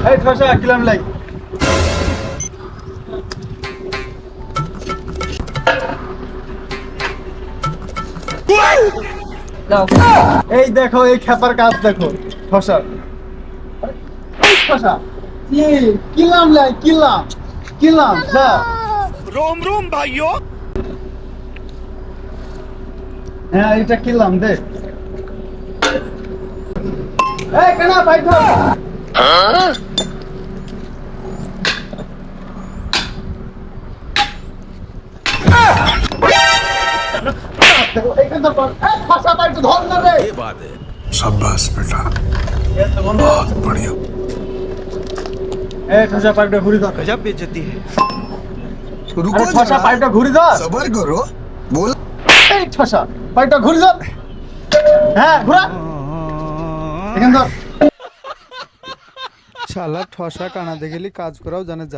এই ঠসা কিলাম লাই। এই দেখো এই খেপার কাজ দেখো ঠসা। এই ঠসা কিলাম লাই কিলাম যা। रोम रोम भाइयों। হ্যাঁ এটা কিলাম দে। এই কেনা বাইক ধর। এইখান ধর। এই ঠসা বাইক ধর না রে। ये बात है। शाबाश बेटा बहुत बढ़िया এই ঠসা পাইপটা ঘুরি ধর। गजब बेइज्जती है। रुको আরে ঠসা পাইপটা ঘুরি ধর। सबर करो बोल এই ঠসা পাইপটা ঘুরি ধর। হ্যাঁ ঘুরা। এখান ধর। শালা ঠসা কানা দেখেলি কাজ করাও জানে জাল।